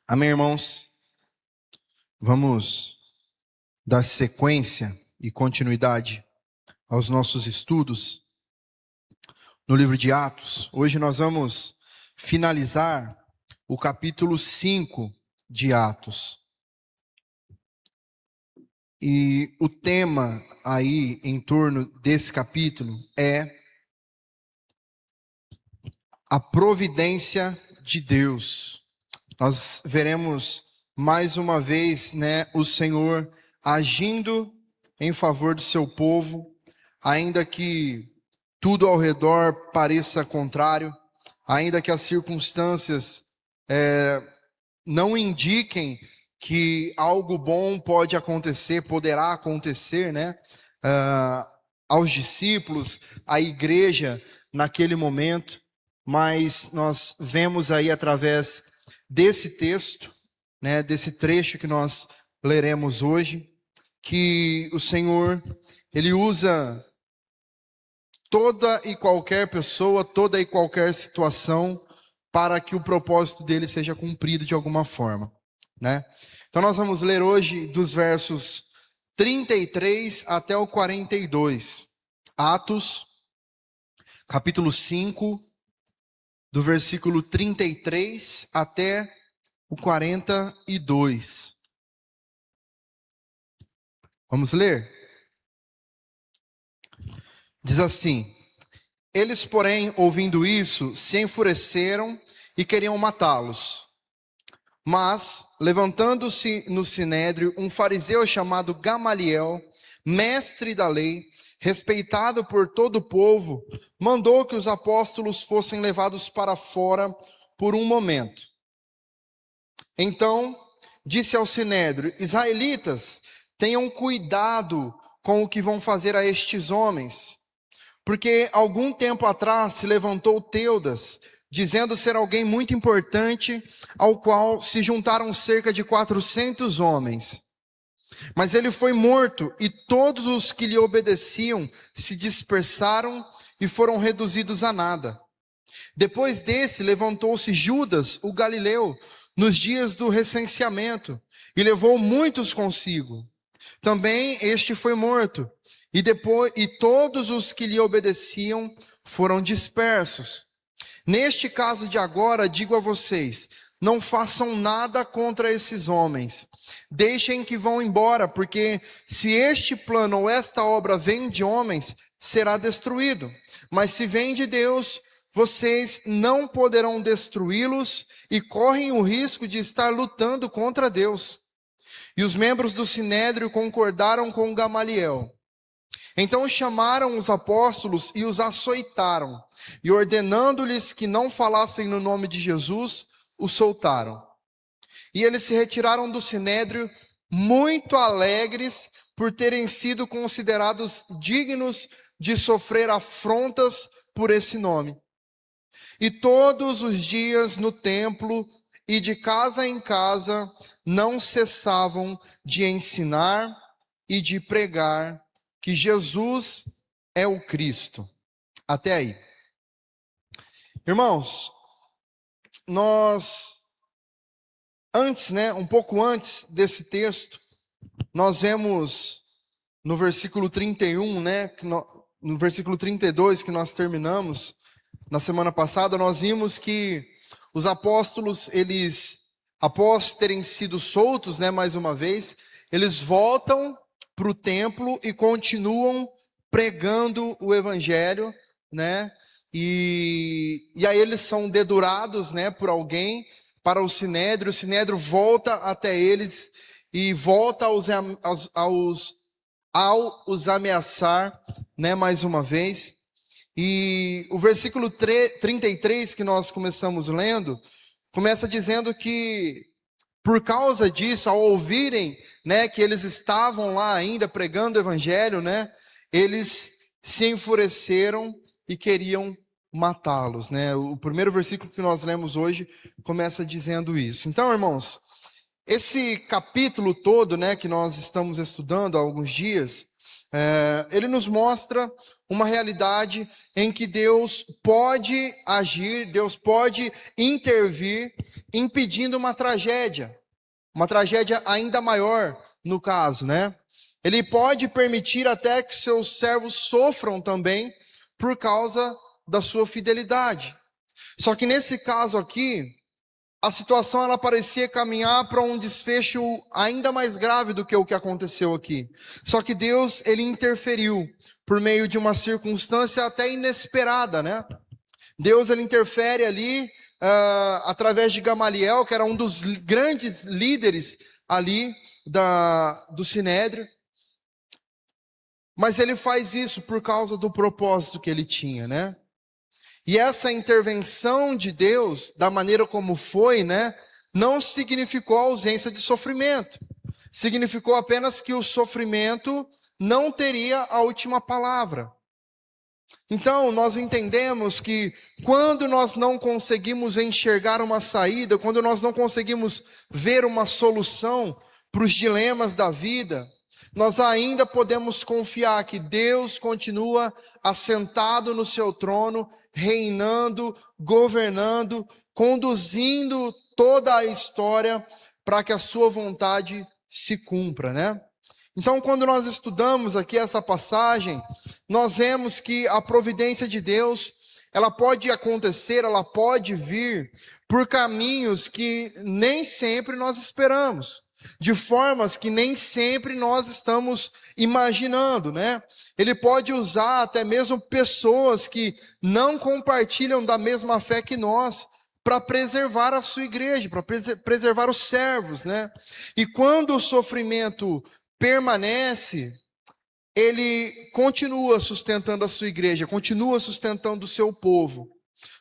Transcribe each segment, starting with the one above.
Amém, irmãos? Vamos dar sequência e continuidade aos nossos estudos no livro de Atos. Hoje nós vamos finalizar o capítulo 5 de Atos. E o tema aí em torno desse capítulo é a providência de Deus. Nós veremos mais uma vez, o Senhor agindo em favor do seu povo, ainda que tudo ao redor pareça contrário, ainda que as circunstâncias não indiquem que algo bom pode acontecer, poderá acontecer, aos discípulos, à igreja naquele momento, mas nós vemos aí através desse texto, desse trecho que nós leremos hoje, que o Senhor, Ele usa toda e qualquer pessoa, toda e qualquer situação, para que o propósito dele seja cumprido de alguma forma, Então nós vamos ler hoje dos versos 33 até o 42, Atos, capítulo 5, do versículo 33 até o 42. Vamos ler? Diz assim: Eles, porém, ouvindo isso, se enfureceram e queriam matá-los. Mas, levantando-se no sinédrio, um fariseu chamado Gamaliel, mestre da lei, respeitado por todo o povo, mandou que os apóstolos fossem levados para fora por um momento. Então, disse ao sinédrio: Israelitas, tenham cuidado com o que vão fazer a estes homens, porque algum tempo atrás se levantou Teudas, dizendo ser alguém muito importante, ao qual se juntaram cerca de 400 homens. Mas ele foi morto, e todos os que lhe obedeciam se dispersaram e foram reduzidos a nada. Depois desse, levantou-se Judas, o galileu, nos dias do recenseamento, e levou muitos consigo. Também este foi morto, e todos os que lhe obedeciam foram dispersos. Neste caso de agora, digo a vocês, não façam nada contra esses homens. Deixem que vão embora, porque se este plano ou esta obra vem de homens, será destruído. Mas se vem de Deus, vocês não poderão destruí-los e correm o risco de estar lutando contra Deus. E os membros do sinédrio concordaram com Gamaliel. Então chamaram os apóstolos e os açoitaram, e ordenando-lhes que não falassem no nome de Jesus, os soltaram. E eles se retiraram do sinédrio muito alegres por terem sido considerados dignos de sofrer afrontas por esse nome. E todos os dias no templo e de casa em casa não cessavam de ensinar e de pregar que Jesus é o Cristo. Até aí. Irmãos, nós antes, um pouco antes desse texto, nós vemos no versículo 31, no versículo 32 que nós terminamos na semana passada, nós vimos que os apóstolos, eles, após terem sido soltos, mais uma vez, eles voltam para o templo e continuam pregando o evangelho, e aí eles são dedurados, por alguém para o sinédrio volta até eles e volta ao os ameaçar, mais uma vez. E o versículo 33 que nós começamos lendo, começa dizendo que por causa disso, ao ouvirem, que eles estavam lá ainda pregando o evangelho, eles se enfureceram e queriam matá-los, O primeiro versículo que nós lemos hoje começa dizendo isso. Então, irmãos, esse capítulo todo, que nós estamos estudando há alguns dias, ele nos mostra uma realidade em que Deus pode agir, Deus pode intervir, impedindo uma tragédia ainda maior no caso, né? Ele pode permitir até que seus servos sofram também por causa da sua fidelidade. Só que nesse caso aqui, a situação ela parecia caminhar para um desfecho ainda mais grave do que o que aconteceu aqui. Só que Deus, ele interferiu por meio de uma circunstância até inesperada, né? Deus, ele interfere ali através de Gamaliel, que era um dos grandes líderes ali do Sinédrio. Mas ele faz isso por causa do propósito que ele tinha, né? E essa intervenção de Deus, da maneira como foi, né, não significou ausência de sofrimento. Significou apenas que o sofrimento não teria a última palavra. Então, nós entendemos que quando nós não conseguimos enxergar uma saída, quando nós não conseguimos ver uma solução para os dilemas da vida, nós ainda podemos confiar que Deus continua assentado no seu trono, reinando, governando, conduzindo toda a história para que a sua vontade se cumpra, né? Então, quando nós estudamos aqui essa passagem, nós vemos que a providência de Deus, ela pode acontecer, ela pode vir por caminhos que nem sempre nós esperamos, de formas que nem sempre nós estamos imaginando, né? Ele pode usar até mesmo pessoas que não compartilham da mesma fé que nós, para preservar a sua igreja, para preservar os servos, né? E quando o sofrimento permanece, ele continua sustentando a sua igreja, continua sustentando o seu povo,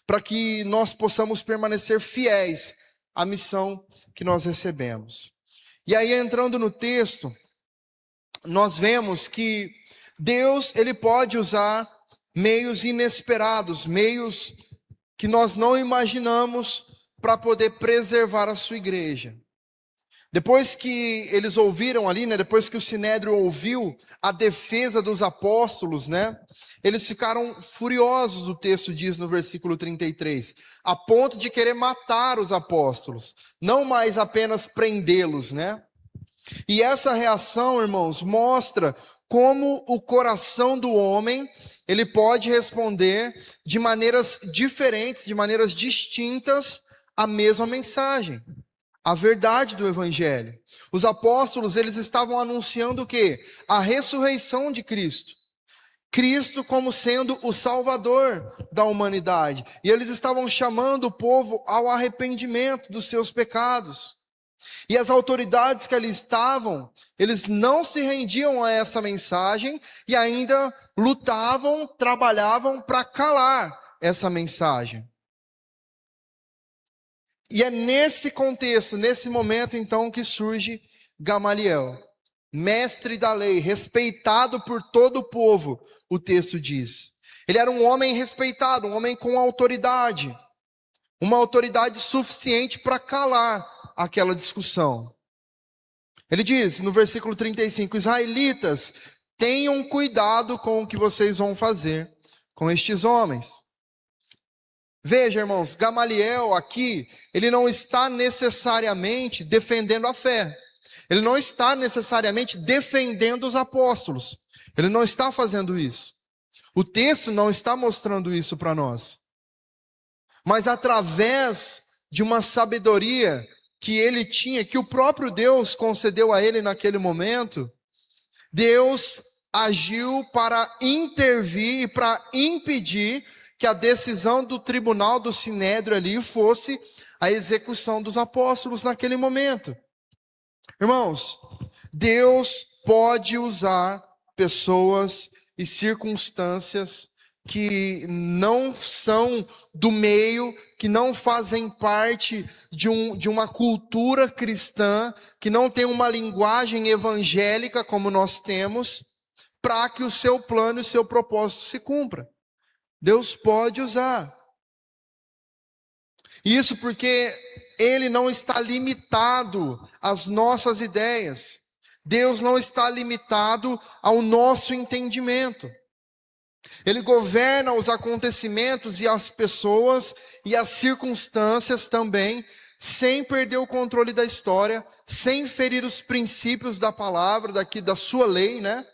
para que nós possamos permanecer fiéis à missão que nós recebemos. E aí, entrando no texto, nós vemos que Deus, ele pode usar meios inesperados, meios que nós não imaginamos para poder preservar a sua igreja. Depois que eles ouviram ali, né, depois que o Sinédrio ouviu a defesa dos apóstolos, né, eles ficaram furiosos, o texto diz no versículo 33, a ponto de querer matar os apóstolos, não mais apenas prendê-los, né? E essa reação, irmãos, mostra como o coração do homem, ele pode responder de maneiras diferentes, de maneiras distintas à mesma mensagem, a verdade do evangelho. Os apóstolos, eles estavam anunciando o quê? A ressurreição de Cristo. Cristo como sendo o Salvador da humanidade. E eles estavam chamando o povo ao arrependimento dos seus pecados. E as autoridades que ali estavam, eles não se rendiam a essa mensagem e ainda lutavam, trabalhavam para calar essa mensagem. E é nesse contexto, nesse momento então, que surge Gamaliel, mestre da lei, respeitado por todo o povo, o texto diz. Ele era um homem respeitado, um homem com autoridade, uma autoridade suficiente para calar aquela discussão. Ele diz no versículo 35, israelitas, tenham cuidado com o que vocês vão fazer com estes homens. Veja, irmãos, Gamaliel aqui, ele não está necessariamente defendendo a fé. Ele não está necessariamente defendendo os apóstolos. Ele não está fazendo isso. O texto não está mostrando isso para nós. Mas através de uma sabedoria que ele tinha, que o próprio Deus concedeu a ele naquele momento, Deus agiu para intervir e para impedir que a decisão do tribunal do Sinédrio ali fosse a execução dos apóstolos naquele momento. Irmãos, Deus pode usar pessoas e circunstâncias que não são do meio, que não fazem parte de uma cultura cristã, que não tem uma linguagem evangélica como nós temos, para que o seu plano e o seu propósito se cumpra. Deus pode usar. Isso porque Ele não está limitado às nossas ideias. Deus não está limitado ao nosso entendimento. Ele governa os acontecimentos e as pessoas e as circunstâncias também, sem perder o controle da história, sem ferir os princípios da palavra, da sua lei, né?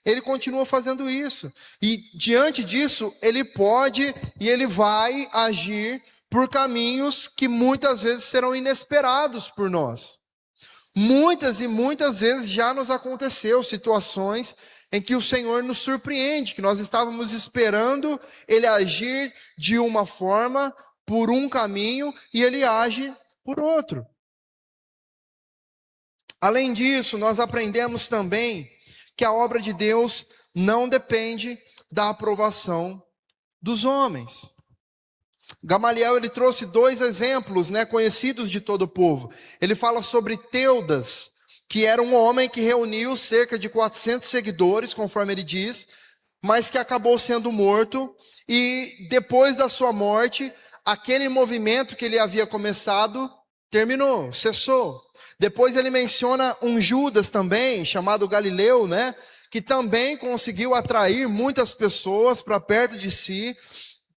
Ele continua fazendo isso. E diante disso, ele pode e ele vai agir por caminhos que muitas vezes serão inesperados por nós. Muitas e muitas vezes já nos aconteceu situações em que o Senhor nos surpreende, que nós estávamos esperando Ele agir de uma forma, por um caminho, e Ele age por outro. Além disso, nós aprendemos também que a obra de Deus não depende da aprovação dos homens. Gamaliel, ele trouxe 2 exemplos, conhecidos de todo o povo. Ele fala sobre Teudas, que era um homem que reuniu cerca de 400 seguidores, conforme ele diz, mas que acabou sendo morto, e depois da sua morte, aquele movimento que ele havia começado, terminou, cessou. Depois ele menciona um Judas também, chamado Galileu, que também conseguiu atrair muitas pessoas para perto de si,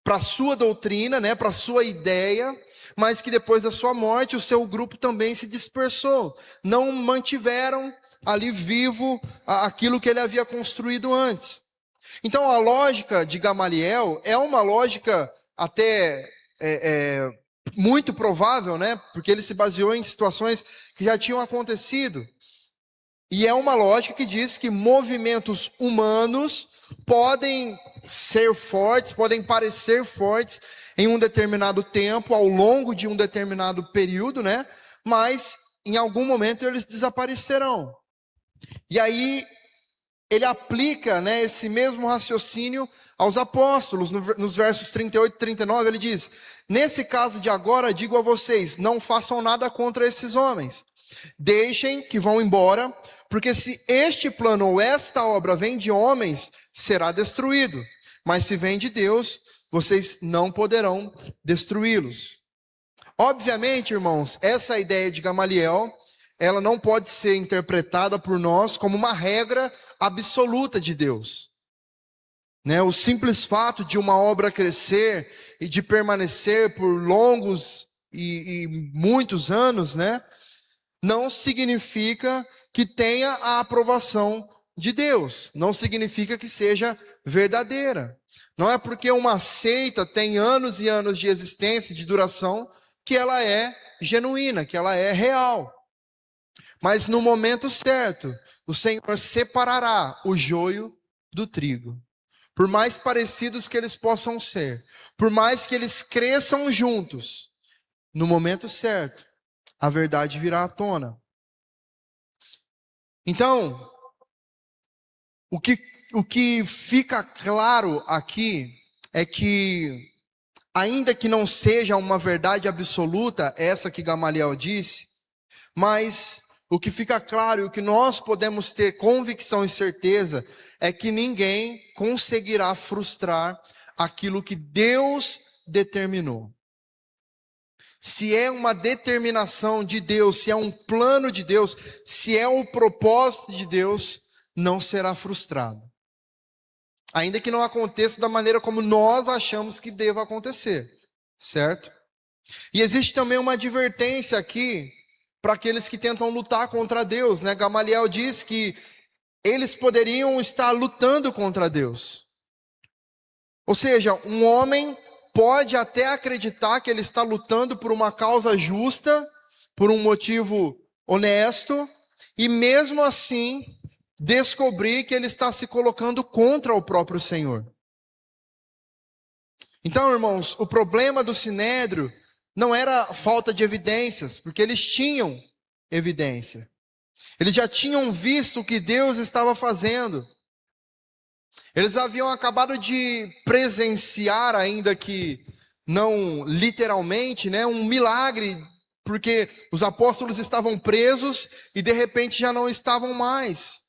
para a sua doutrina, para a sua ideia, mas que depois da sua morte o seu grupo também se dispersou. Não mantiveram ali vivo aquilo que ele havia construído antes. Então a lógica de Gamaliel é uma lógica até muito provável, porque ele se baseou em situações que já tinham acontecido. E é uma lógica que diz que movimentos humanos podem ser fortes, podem parecer fortes em um determinado tempo, ao longo de um determinado período, mas em algum momento eles desaparecerão. E aí ele aplica, esse mesmo raciocínio aos apóstolos, nos versos 38 e 39, ele diz: nesse caso de agora, digo a vocês, não façam nada contra esses homens, deixem que vão embora, porque se este plano ou esta obra vem de homens, será destruído. Mas se vem de Deus, vocês não poderão destruí-los. Obviamente, irmãos, essa ideia de Gamaliel, ela não pode ser interpretada por nós como uma regra absoluta de Deus. O simples fato de uma obra crescer e de permanecer por longos e muitos anos, não significa que tenha a aprovação de Deus. Não significa que seja verdadeira. Não é porque uma seita tem anos e anos de existência, de duração, que ela é genuína, que ela é real. Mas no momento certo, o Senhor separará o joio do trigo. Por mais parecidos que eles possam ser, por mais que eles cresçam juntos, no momento certo, a verdade virá à tona. Então, o que fica claro aqui é que, ainda que não seja uma verdade absoluta, essa que Gamaliel disse, mas o que fica claro e o que nós podemos ter convicção e certeza é que ninguém conseguirá frustrar aquilo que Deus determinou. Se é uma determinação de Deus, se é um plano de Deus, se é o propósito de Deus, não será frustrado. Ainda que não aconteça da maneira como nós achamos que deva acontecer, certo? E existe também uma advertência aqui para aqueles que tentam lutar contra Deus, Gamaliel diz que eles poderiam estar lutando contra Deus. Ou seja, um homem pode até acreditar que ele está lutando por uma causa justa, por um motivo honesto, e mesmo assim descobrir que ele está se colocando contra o próprio Senhor. Então, irmãos, o problema do Sinédrio não era falta de evidências, porque eles tinham evidência. Eles já tinham visto o que Deus estava fazendo. Eles haviam acabado de presenciar, ainda que não literalmente, um milagre, porque os apóstolos estavam presos e de repente já não estavam mais.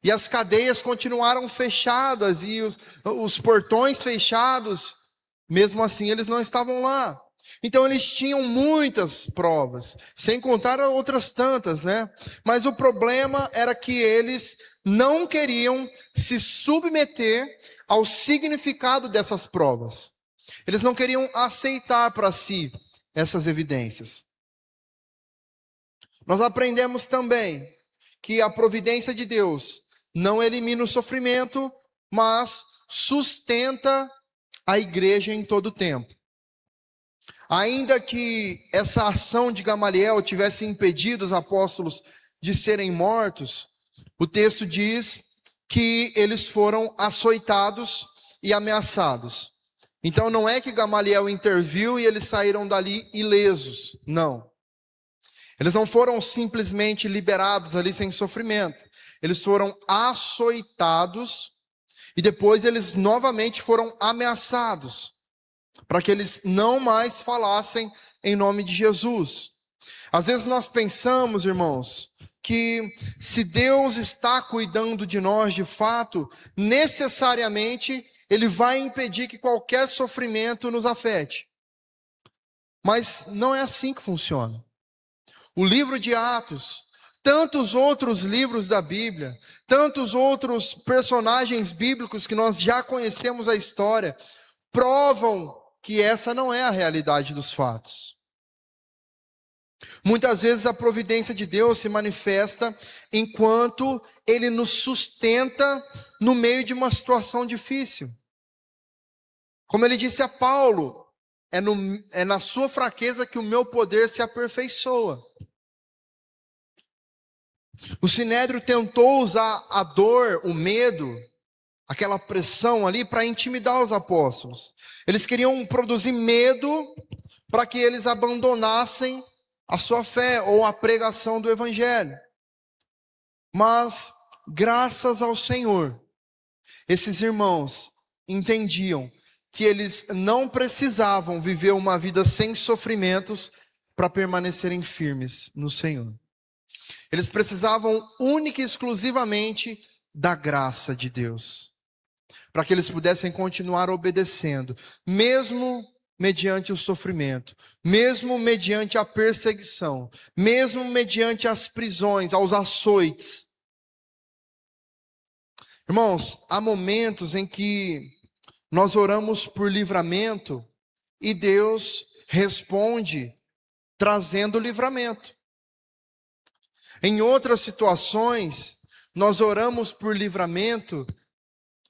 E as cadeias continuaram fechadas e os portões fechados, mesmo assim eles não estavam lá. Então eles tinham muitas provas, sem contar outras tantas, né? Mas o problema era que eles não queriam se submeter ao significado dessas provas. Eles não queriam aceitar para si essas evidências. Nós aprendemos também que a providência de Deus não elimina o sofrimento, mas sustenta a igreja em todo o tempo. Ainda que essa ação de Gamaliel tivesse impedido os apóstolos de serem mortos, o texto diz que eles foram açoitados e ameaçados. Então não é que Gamaliel interviu e eles saíram dali ilesos, não. Eles não foram simplesmente liberados ali sem sofrimento. Eles foram açoitados e depois eles novamente foram ameaçados, para que eles não mais falassem em nome de Jesus. Às vezes nós pensamos, irmãos, que se Deus está cuidando de nós de fato, necessariamente Ele vai impedir que qualquer sofrimento nos afete. Mas não é assim que funciona. O livro de Atos, tantos outros livros da Bíblia, tantos outros personagens bíblicos que nós já conhecemos a história, provam que essa não é a realidade dos fatos. Muitas vezes a providência de Deus se manifesta enquanto Ele nos sustenta no meio de uma situação difícil. Como Ele disse a Paulo, é na sua fraqueza que o meu poder se aperfeiçoa. O Sinédrio tentou usar a dor, o medo, aquela pressão ali para intimidar os apóstolos. Eles queriam produzir medo para que eles abandonassem a sua fé ou a pregação do evangelho. Mas, graças ao Senhor, esses irmãos entendiam que eles não precisavam viver uma vida sem sofrimentos para permanecerem firmes no Senhor. Eles precisavam única e exclusivamente da graça de Deus, para que eles pudessem continuar obedecendo, mesmo mediante o sofrimento, mesmo mediante a perseguição, mesmo mediante as prisões, aos açoites. Irmãos, há momentos em que nós oramos por livramento e Deus responde trazendo livramento. Em outras situações, nós oramos por livramento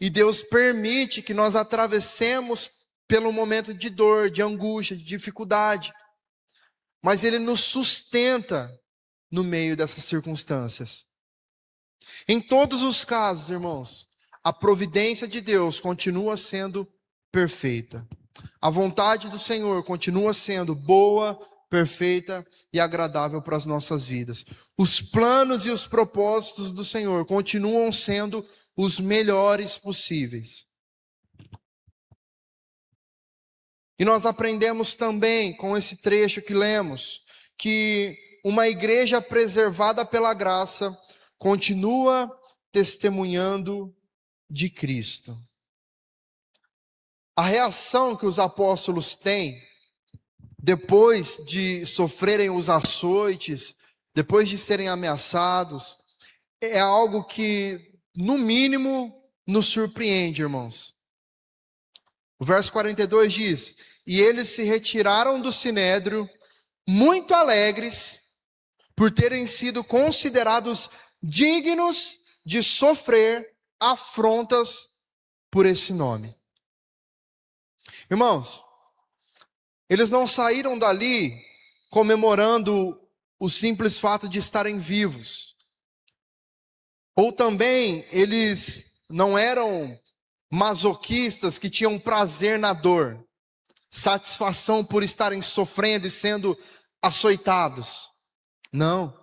e Deus permite que nós atravessemos pelo momento de dor, de angústia, de dificuldade. Mas Ele nos sustenta no meio dessas circunstâncias. Em todos os casos, irmãos, a providência de Deus continua sendo perfeita. A vontade do Senhor continua sendo boa, perfeita e agradável para as nossas vidas. Os planos e os propósitos do Senhor continuam sendo os melhores possíveis. E nós aprendemos também com esse trecho que lemos, que uma igreja preservada pela graça continua testemunhando de Cristo. A reação que os apóstolos têm, depois de sofrerem os açoites, depois de serem ameaçados, é algo que, no mínimo, nos surpreende, irmãos. O verso 42 diz: e eles se retiraram do sinédrio, muito alegres, por terem sido considerados dignos de sofrer afrontas por esse nome. Irmãos, eles não saíram dali comemorando o simples fato de estarem vivos. Ou também eles não eram masoquistas que tinham prazer na dor, satisfação por estarem sofrendo e sendo açoitados. Não.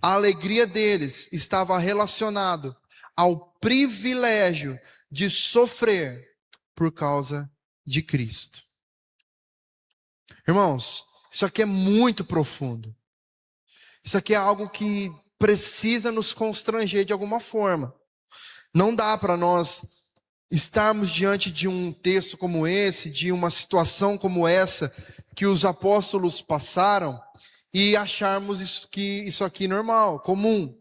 A alegria deles estava relacionado ao privilégio de sofrer por causa de Cristo. Irmãos, isso aqui é muito profundo. Isso aqui é algo que precisa nos constranger de alguma forma. Não dá para nós estarmos diante de um texto como esse, de uma situação como essa, que os apóstolos passaram e acharmos isso aqui normal, comum.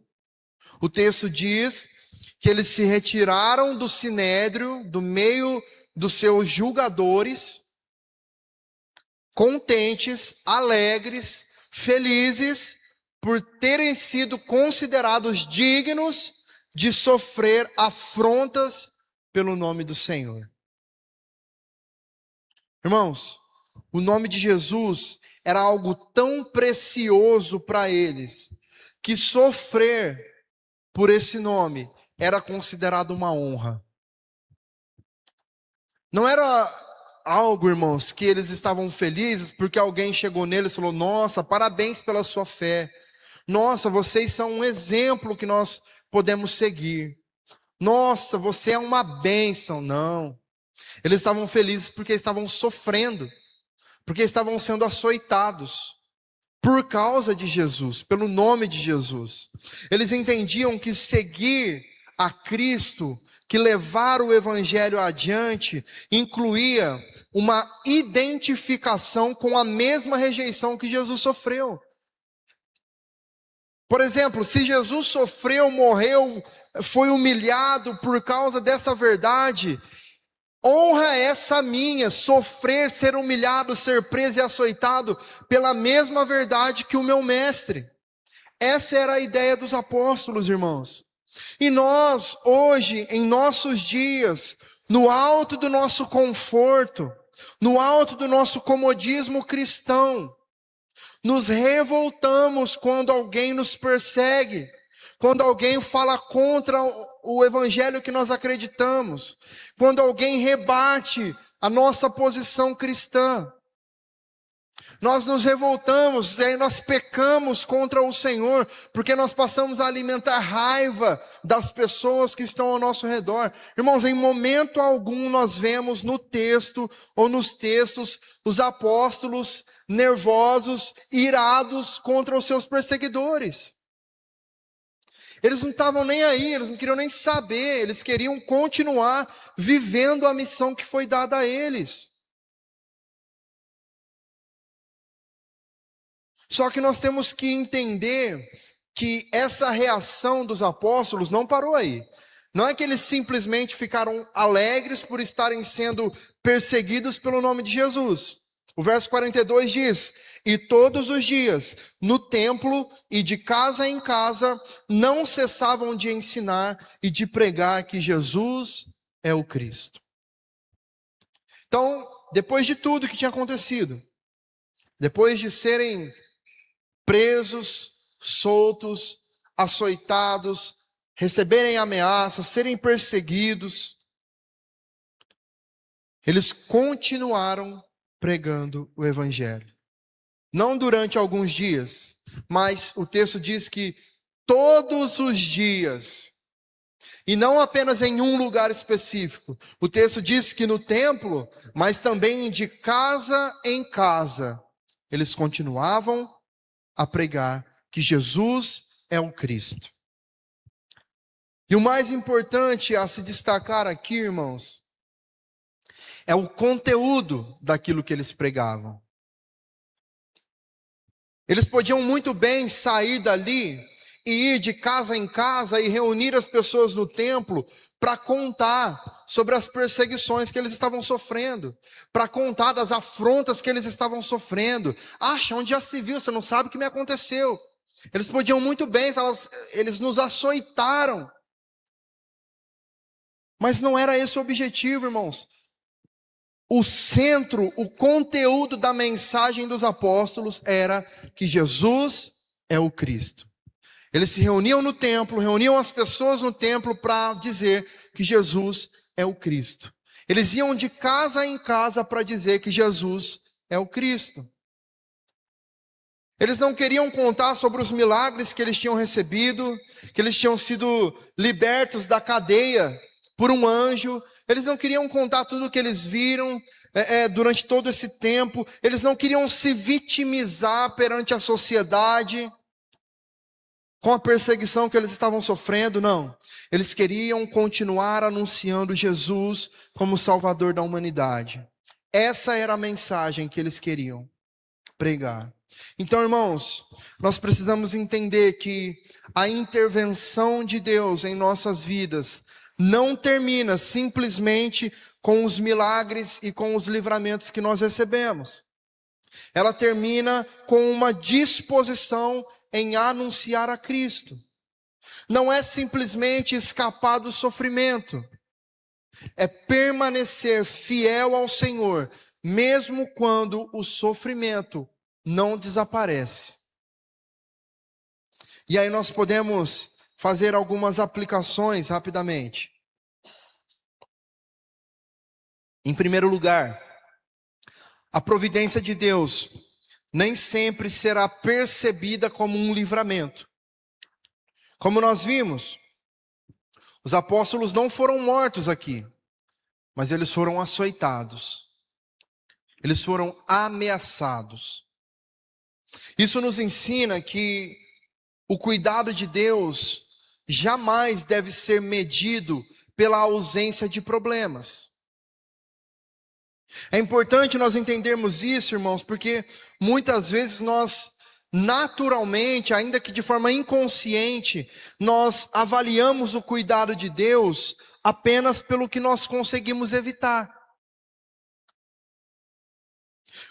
O texto diz que eles se retiraram do sinédrio, do meio dos seus julgadores, contentes, alegres, felizes, por terem sido considerados dignos de sofrer afrontas pelo nome do Senhor. Irmãos, o nome de Jesus era algo tão precioso para eles, que sofrer por esse nome era considerado uma honra. Não era algo, irmãos, que eles estavam felizes porque alguém chegou neles e falou: nossa, parabéns pela sua fé. Nossa, vocês são um exemplo que nós podemos seguir. Nossa, você é uma bênção. Não. Eles estavam felizes porque estavam sofrendo, porque estavam sendo açoitados por causa de Jesus, pelo nome de Jesus. Eles entendiam que seguir a Cristo, que levar o evangelho adiante, incluía uma identificação com a mesma rejeição que Jesus sofreu. Por exemplo, se Jesus sofreu, morreu, foi humilhado por causa dessa verdade, honra essa minha, sofrer, ser humilhado, ser preso e açoitado pela mesma verdade que o meu mestre. Essa era a ideia dos apóstolos, irmãos. E nós, hoje, em nossos dias, no alto do nosso conforto, no alto do nosso comodismo cristão, nos revoltamos quando alguém nos persegue, quando alguém fala contra o evangelho que nós acreditamos, quando alguém rebate a nossa posição cristã. Nós nos revoltamos, e aí nós pecamos contra o Senhor, porque nós passamos a alimentar raiva das pessoas que estão ao nosso redor. Irmãos, em momento algum nós vemos no texto, ou nos textos, os apóstolos nervosos, irados contra os seus perseguidores. Eles não estavam nem aí, eles não queriam nem saber, eles queriam continuar vivendo a missão que foi dada a eles. Só que nós temos que entender que essa reação dos apóstolos não parou aí. Não é que eles simplesmente ficaram alegres por estarem sendo perseguidos pelo nome de Jesus. O verso 42 diz: e todos os dias, no templo e de casa em casa, não cessavam de ensinar e de pregar que Jesus é o Cristo. Então, depois de tudo que tinha acontecido, depois de serem presos, soltos, açoitados, receberem ameaças, serem perseguidos, eles continuaram pregando o evangelho. Não durante alguns dias, mas o texto diz que todos os dias, e não apenas em um lugar específico. O texto diz que no templo, mas também de casa em casa, eles continuavam a pregar que Jesus é o Cristo. E o mais importante a se destacar aqui, irmãos, é o conteúdo daquilo que eles pregavam. Eles podiam muito bem sair dali e ir de casa em casa e reunir as pessoas no templo para contar sobre as perseguições que eles estavam sofrendo, para contar das afrontas que eles estavam sofrendo. Onde já se viu, você não sabe o que me aconteceu. Eles podiam muito bem, eles nos açoitaram. Mas não era esse o objetivo, irmãos. O centro, o conteúdo da mensagem dos apóstolos era que Jesus é o Cristo. Eles se reuniam no templo, reuniam as pessoas no templo para dizer que Jesus é o Cristo. Eles iam de casa em casa para dizer que Jesus é o Cristo. Eles não queriam contar sobre os milagres que eles tinham recebido, que eles tinham sido libertos da cadeia por um anjo. Eles não queriam contar tudo o que eles viram durante todo esse tempo. Eles não queriam se vitimizar perante a sociedade com a perseguição que eles estavam sofrendo, não. Eles queriam continuar anunciando Jesus como Salvador da humanidade. Essa era a mensagem que eles queriam. pregar. Então, irmãos, nós precisamos entender que a intervenção de Deus em nossas vidas não termina simplesmente com os milagres e com os livramentos que nós recebemos. Ela termina com uma disposição em anunciar a Cristo. Não é simplesmente escapar do sofrimento, é permanecer fiel ao Senhor, mesmo quando o sofrimento não desaparece. E aí nós podemos fazer algumas aplicações rapidamente. Em primeiro lugar, a providência de Deus nem sempre será percebida como um livramento. Como nós vimos, os apóstolos não foram mortos aqui, mas eles foram açoitados. Eles foram ameaçados. Isso nos ensina que o cuidado de Deus jamais deve ser medido pela ausência de problemas. É importante nós entendermos isso, irmãos, porque muitas vezes nós, naturalmente, ainda que de forma inconsciente, nós avaliamos o cuidado de Deus apenas pelo que nós conseguimos evitar.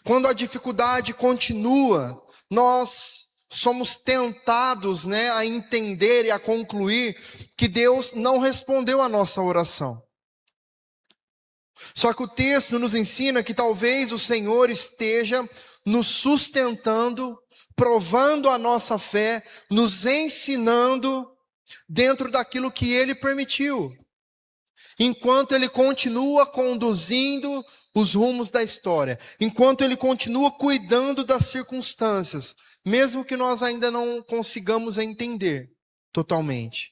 Quando a dificuldade continua, nós somos tentados, a entender e a concluir que Deus não respondeu a nossa oração. Só que o texto nos ensina que talvez o Senhor esteja nos sustentando, provando a nossa fé, nos ensinando dentro daquilo que Ele permitiu, enquanto Ele continua conduzindo os rumos da história, enquanto Ele continua cuidando das circunstâncias, mesmo que nós ainda não consigamos entender totalmente.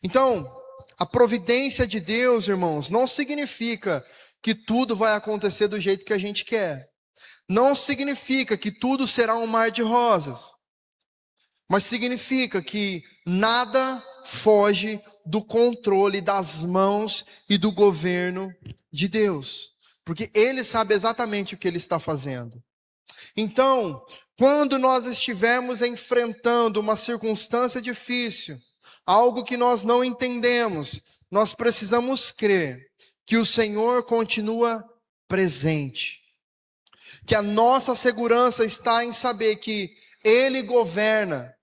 Então, a providência de Deus, irmãos, não significa que tudo vai acontecer do jeito que a gente quer. Não significa que tudo será um mar de rosas. Mas significa que nada foge do controle das mãos e do governo de Deus. Porque Ele sabe exatamente o que Ele está fazendo. Então, quando nós estivermos enfrentando uma circunstância difícil, algo que nós não entendemos, nós precisamos crer que o Senhor continua presente. Que a nossa segurança está em saber que Ele governa,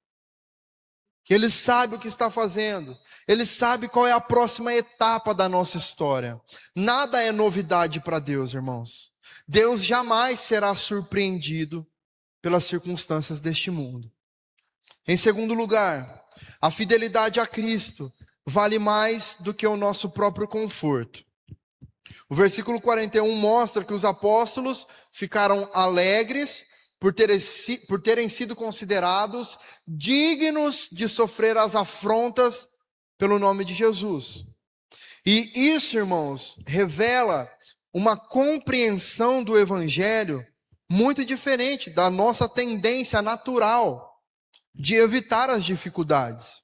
que Ele sabe o que está fazendo, Ele sabe qual é a próxima etapa da nossa história. Nada é novidade para Deus, irmãos. Deus jamais será surpreendido pelas circunstâncias deste mundo. Em segundo lugar, a fidelidade a Cristo vale mais do que o nosso próprio conforto. O versículo 41 mostra que os apóstolos ficaram alegres por terem sido considerados dignos de sofrer as afrontas pelo nome de Jesus. E isso, irmãos, revela uma compreensão do Evangelho muito diferente da nossa tendência natural de evitar as dificuldades.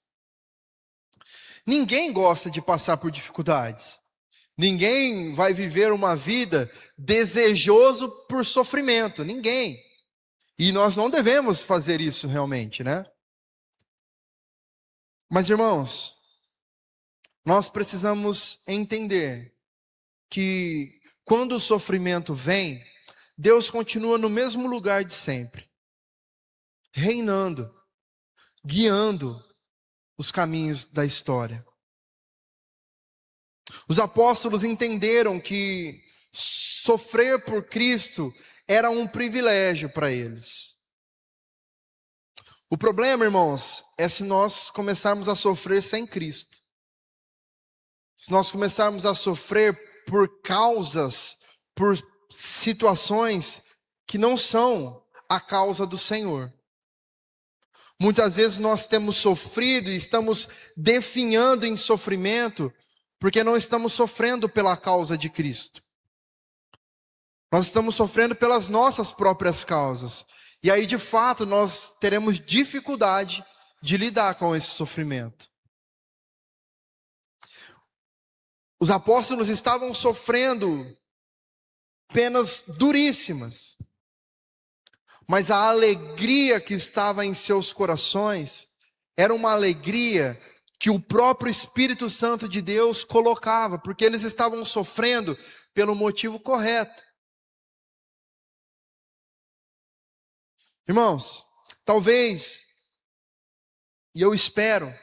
Ninguém gosta de passar por dificuldades. Ninguém vai viver uma vida desejoso por sofrimento. Ninguém. E nós não devemos fazer isso realmente, Mas, irmãos, nós precisamos entender que quando o sofrimento vem, Deus continua no mesmo lugar de sempre, reinando, guiando os caminhos da história. Os apóstolos entenderam que sofrer por Cristo era um privilégio para eles. O problema, irmãos, é se nós começarmos a sofrer sem Cristo. Se nós começarmos a sofrer por causas, por situações que não são a causa do Senhor. Muitas vezes nós temos sofrido e estamos definhando em sofrimento porque não estamos sofrendo pela causa de Cristo. Nós estamos sofrendo pelas nossas próprias causas. E aí, de fato, nós teremos dificuldade de lidar com esse sofrimento. Os apóstolos estavam sofrendo penas duríssimas. mas a alegria que estava em seus corações era uma alegria que o próprio Espírito Santo de Deus colocava, porque eles estavam sofrendo pelo motivo correto. Irmãos, talvez, e eu espero,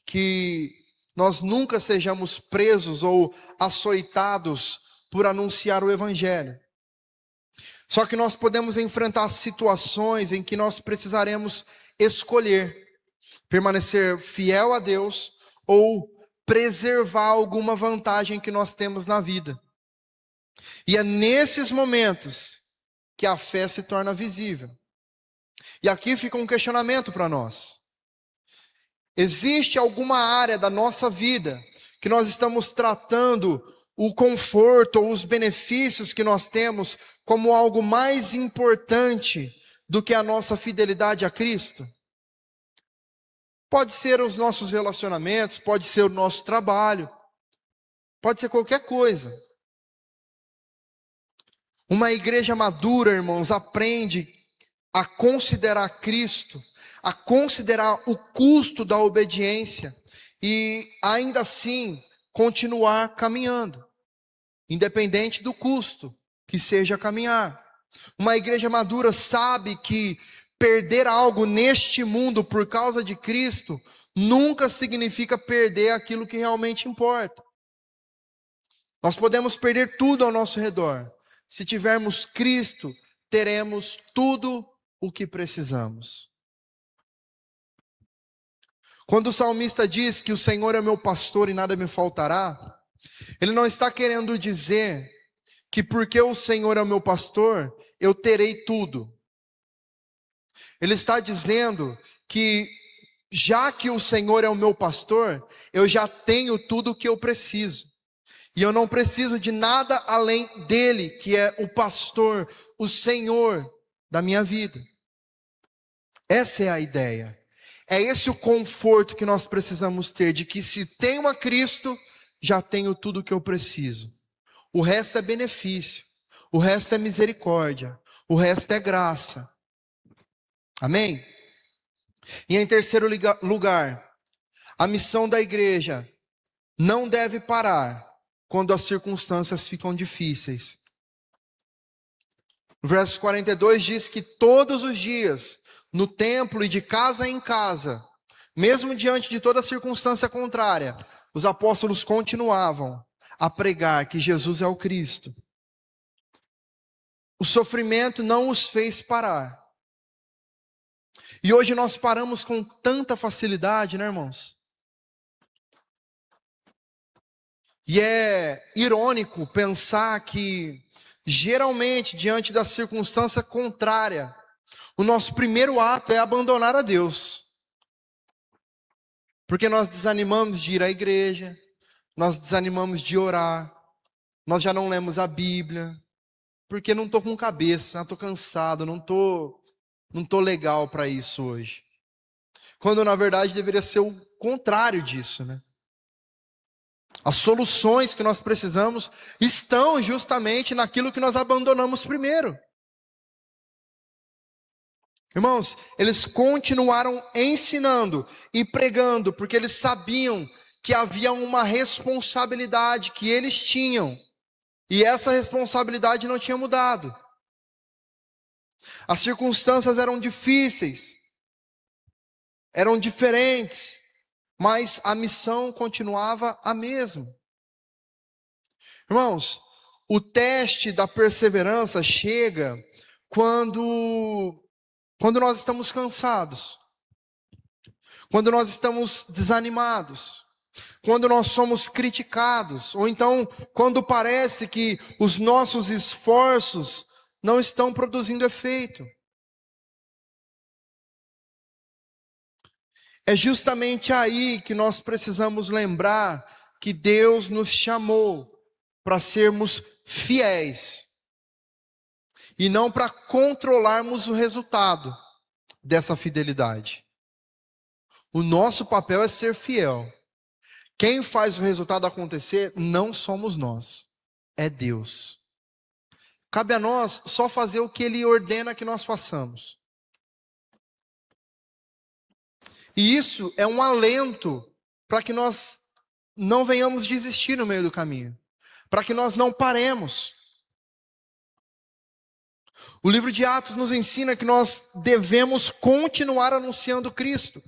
que nós nunca sejamos presos ou açoitados por anunciar o Evangelho. Só que nós podemos enfrentar situações em que nós precisaremos escolher permanecer fiel a Deus ou preservar alguma vantagem que nós temos na vida. E é nesses momentos que a fé se torna visível. E aqui fica um questionamento para nós. Existe alguma área da nossa vida que nós estamos tratando o conforto ou os benefícios que nós temos como algo mais importante do que a nossa fidelidade a Cristo? Pode ser os nossos relacionamentos, pode ser o nosso trabalho, pode ser qualquer coisa. Uma igreja madura, irmãos, aprende a considerar Cristo, a considerar o custo da obediência e ainda assim continuar caminhando, independente do custo que seja caminhar. Uma igreja madura sabe que perder algo neste mundo por causa de Cristo nunca significa perder aquilo que realmente importa. Nós podemos perder tudo ao nosso redor. Se tivermos Cristo, teremos tudo o que precisamos. Quando o salmista diz que o Senhor é meu pastor e nada me faltará, ele não está querendo dizer que porque o Senhor é o meu pastor, eu terei tudo. Ele está dizendo que já que o Senhor é o meu pastor, eu já tenho tudo o que eu preciso. E eu não preciso de nada além dele, que é o pastor, o Senhor da minha vida. Essa é a ideia. É esse o conforto que nós precisamos ter, de que se tenho a Cristo, já tenho tudo o que eu preciso. O resto é benefício, o resto é misericórdia, o resto é graça. Amém? E em terceiro lugar, a missão da igreja não deve parar quando as circunstâncias ficam difíceis. O verso 42 diz que todos os dias, no templo e de casa em casa, mesmo diante de toda circunstância contrária, os apóstolos continuavam a pregar que Jesus é o Cristo. O sofrimento não os fez parar. E hoje nós paramos com tanta facilidade, né, irmãos? E é irônico pensar que, geralmente, diante da circunstância contrária, o nosso primeiro ato é abandonar a Deus. Porque nós desanimamos de ir à igreja, nós desanimamos de orar, nós já não lemos a Bíblia, porque não estou com cabeça, estou cansado, não estou legal para isso hoje. Quando na verdade deveria ser o contrário disso, né? As soluções que nós precisamos estão justamente naquilo que nós abandonamos primeiro. Irmãos, eles continuaram ensinando e pregando, porque eles sabiam que havia uma responsabilidade que eles tinham, e essa responsabilidade não tinha mudado. As circunstâncias eram difíceis, eram diferentes, mas a missão continuava a mesma. Irmãos, o teste da perseverança chega quando nós estamos cansados, quando nós estamos desanimados, quando nós somos criticados, ou então quando parece que os nossos esforços não estão produzindo efeito. É justamente aí que nós precisamos lembrar que Deus nos chamou para sermos fiéis e não para controlarmos o resultado dessa fidelidade. O nosso papel é ser fiel. Quem faz o resultado acontecer não somos nós, é Deus. Cabe a nós só fazer o que Ele ordena que nós façamos. E isso é um alento para que nós não venhamos desistir no meio do caminho, para que nós não paremos. O livro de Atos nos ensina que nós devemos continuar anunciando Cristo.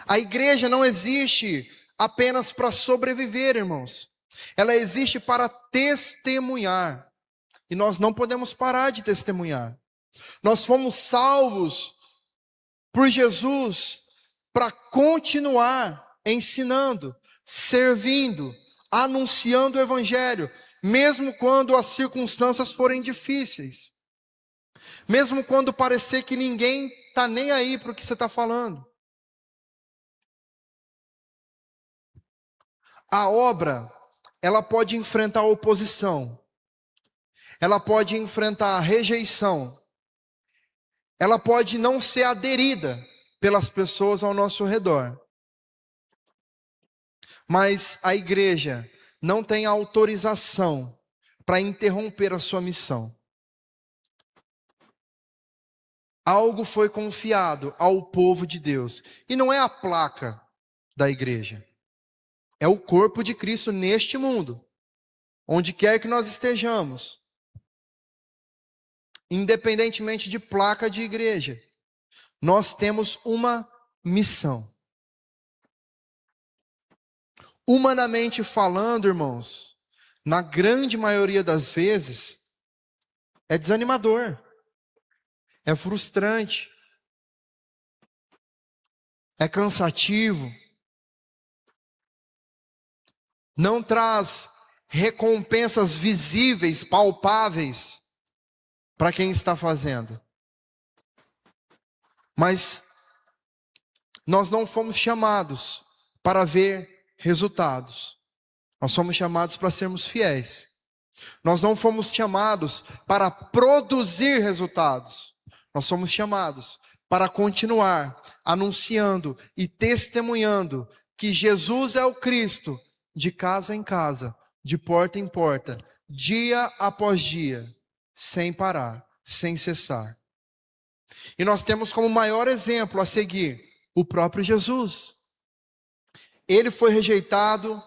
A igreja não existe apenas para sobreviver, irmãos. Ela existe para testemunhar. E nós não podemos parar de testemunhar. Nós fomos salvos por Jesus para continuar ensinando, servindo, anunciando o Evangelho, mesmo quando as circunstâncias forem difíceis. Mesmo quando parecer que ninguém está nem aí para o que você está falando. A obra, ela pode enfrentar oposição. Ela pode enfrentar rejeição. Ela pode não ser aderida pelas pessoas ao nosso redor. Mas a igreja não tem autorização para interromper a sua missão. Algo foi confiado ao povo de Deus. E não é a placa da igreja. É o corpo de Cristo neste mundo. Onde quer que nós estejamos. Independentemente de placa de igreja. Nós temos uma missão. Humanamente falando, irmãos, na grande maioria das vezes, é desanimador. É frustrante, é cansativo, não traz recompensas visíveis, palpáveis, para quem está fazendo. Mas nós não fomos chamados para ver resultados, nós fomos chamados para sermos fiéis. Nós não fomos chamados para produzir resultados. Nós somos chamados para continuar anunciando e testemunhando que Jesus é o Cristo, de casa em casa, de porta em porta, dia após dia, sem parar, sem cessar. E nós temos como maior exemplo a seguir o próprio Jesus. Ele foi rejeitado,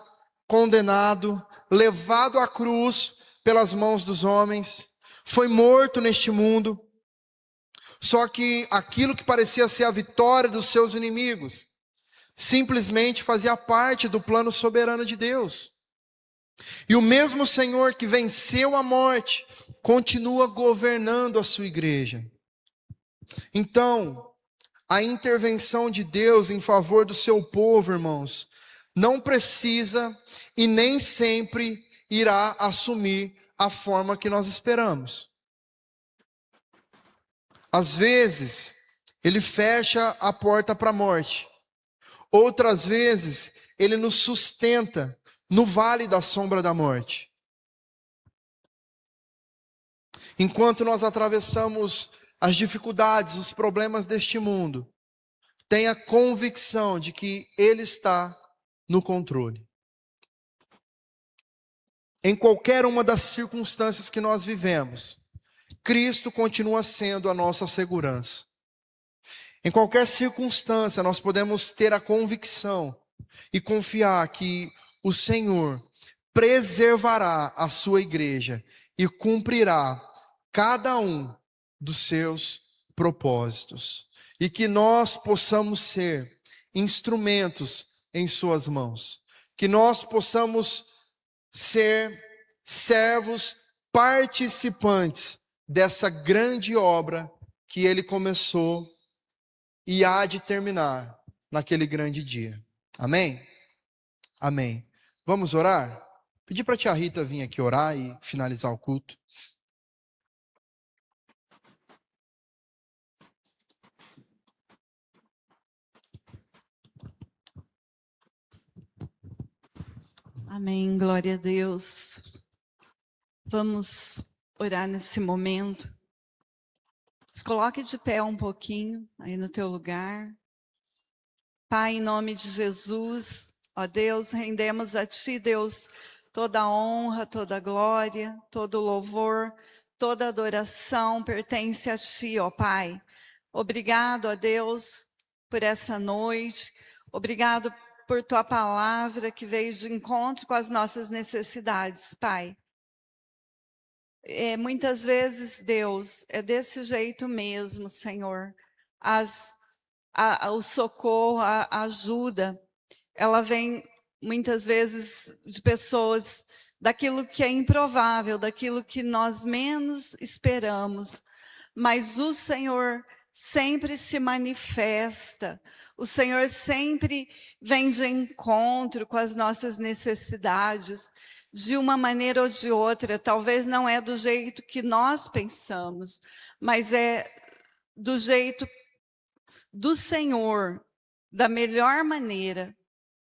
condenado, levado à cruz pelas mãos dos homens, foi morto neste mundo. Só que aquilo que parecia ser a vitória dos seus inimigos, simplesmente fazia parte do plano soberano de Deus. E o mesmo Senhor que venceu a morte, continua governando a sua igreja. Então, a intervenção de Deus em favor do seu povo, irmãos, não precisa e nem sempre irá assumir a forma que nós esperamos. Às vezes, Ele fecha a porta para a morte. Outras vezes, Ele nos sustenta no vale da sombra da morte. Enquanto nós atravessamos as dificuldades, os problemas deste mundo, tenha convicção de que Ele está no controle. Em qualquer uma das circunstâncias que nós vivemos, Cristo continua sendo a nossa segurança. Em qualquer circunstância, nós podemos ter a convicção e confiar que o Senhor preservará a sua igreja e cumprirá cada um dos seus propósitos. E que nós possamos ser instrumentos em suas mãos. Que nós possamos ser servos participantes dessa grande obra que Ele começou e há de terminar naquele grande dia. Amém? Amém. Vamos orar? Pedir para a tia Rita vir aqui orar e finalizar o culto. Amém, glória a Deus. Vamos orar nesse momento. Se coloque de pé um pouquinho aí no teu lugar. Pai, em nome de Jesus, ó Deus, rendemos a Ti, Deus, Toda honra, toda glória, todo louvor, toda adoração pertence a Ti, ó Pai. Obrigado, ó Deus, por essa noite. Obrigado por Tua palavra que veio de encontro com as nossas necessidades, Pai. Muitas vezes, Deus, é desse jeito mesmo, Senhor. O socorro, a ajuda, ela vem muitas vezes de pessoas daquilo que é improvável, daquilo que nós menos esperamos. Mas o Senhor sempre se manifesta, o Senhor sempre vem de encontro com as nossas necessidades, de uma maneira ou de outra. Talvez não é do jeito que nós pensamos, mas é do jeito do Senhor, da melhor maneira.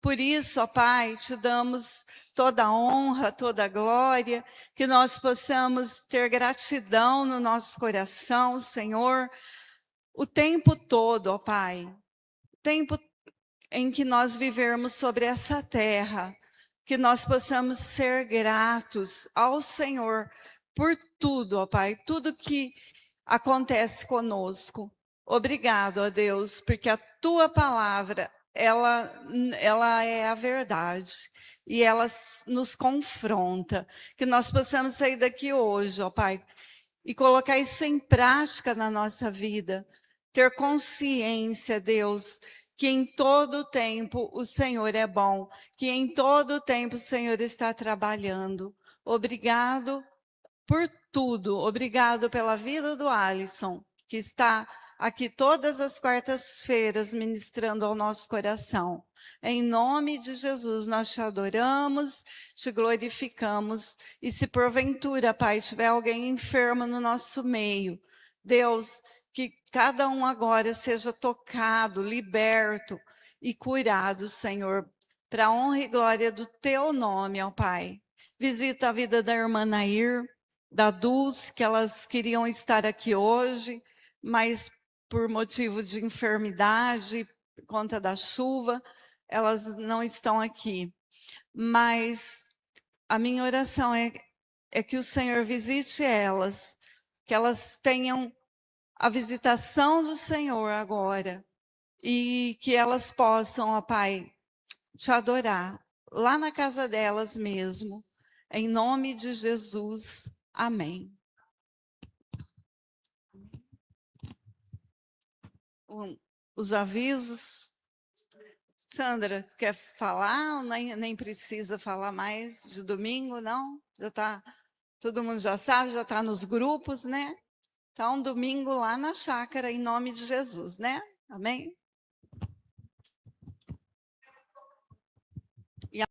Por isso, ó Pai, te damos toda a honra, toda a glória, que nós possamos ter gratidão no nosso coração, Senhor, o tempo todo, ó Pai, o tempo em que nós vivermos sobre essa terra, que nós possamos ser gratos ao Senhor por tudo, ó Pai, tudo que acontece conosco. Obrigado, ó Deus, porque a Tua palavra, ela é a verdade e ela nos confronta. Que nós possamos sair daqui hoje, ó Pai, e colocar isso em prática na nossa vida. Ter consciência, Deus, que em todo o tempo o Senhor é bom, que em todo o tempo o Senhor está trabalhando. Obrigado por tudo. Obrigado pela vida do Alisson, que está aqui todas as quartas-feiras ministrando ao nosso coração. Em nome de Jesus, nós te adoramos, te glorificamos. E se porventura, Pai, tiver alguém enfermo no nosso meio, Deus, que cada um agora seja tocado, liberto e curado, Senhor, para a honra e glória do Teu nome, ó Pai. Visita a vida da irmã Nair, da Dulce, que elas queriam estar aqui hoje, mas por motivo de enfermidade, por conta da chuva, elas não estão aqui. Mas a minha oração é que o Senhor visite elas, que elas tenham a visitação do Senhor agora, e que elas possam, ó Pai, te adorar, lá na casa delas mesmo, em nome de Jesus. Amém. Os avisos. Sandra, quer falar ou nem precisa falar mais de domingo, não? Já tá, todo mundo já sabe, já está nos grupos, né? Então, domingo lá na chácara, em nome de Jesus, né? Amém?